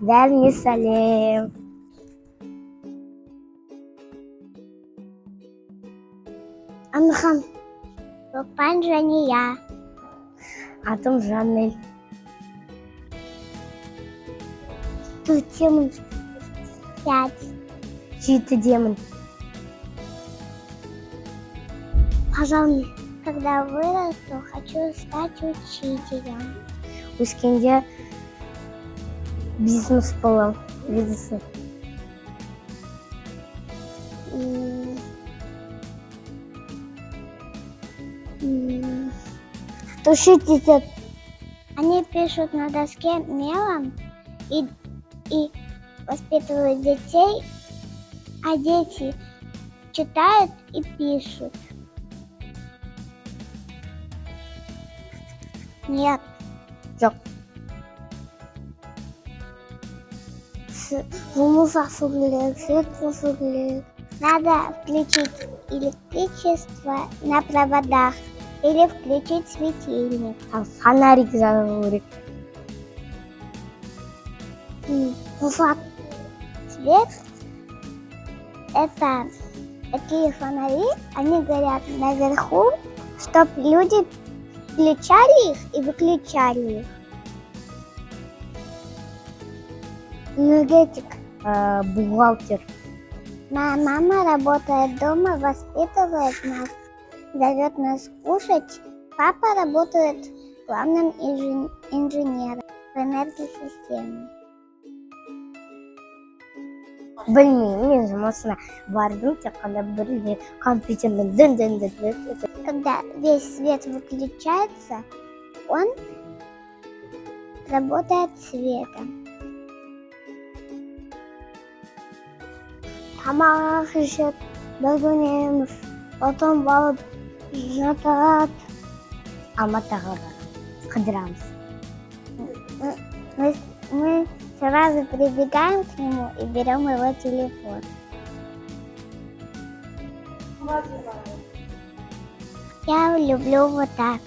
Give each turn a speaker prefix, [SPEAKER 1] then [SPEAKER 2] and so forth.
[SPEAKER 1] Vermicelli. Анхан. Пан Жания. Атом Жанель. Тут демон 5. Чьи-то демон. Пожалуй, когда вырасту, хочу стать учителем. Өскенде бизнес болам. Бизнес. Тушите. Они пишут на доске мелом и воспитывают детей, а дети читают и пишут. Нет. Жоқ. Свет фуглик. Надо включить электричество на проводах или включить светильник. Там фонарик загорит. Свет – это такие фонари, они горят наверху, чтобы люди включали их и выключали их. Энергетик. Бухгалтер. Моя мама работает дома, воспитывает нас, зовет нас кушать. Папа работает главным инженером в энергосистеме. Білмеймін, мен жұмысына бардым, тек қана бір рет компьютермен дын. Когда весь свет выключается, он работает светом. Тамақ ішіп, бөгінеміз, потом барып жатады. Алматыға барамыз, қыдырамыз. Мы сразу прибегаем к нему и берем его телефон. Я люблю вот так.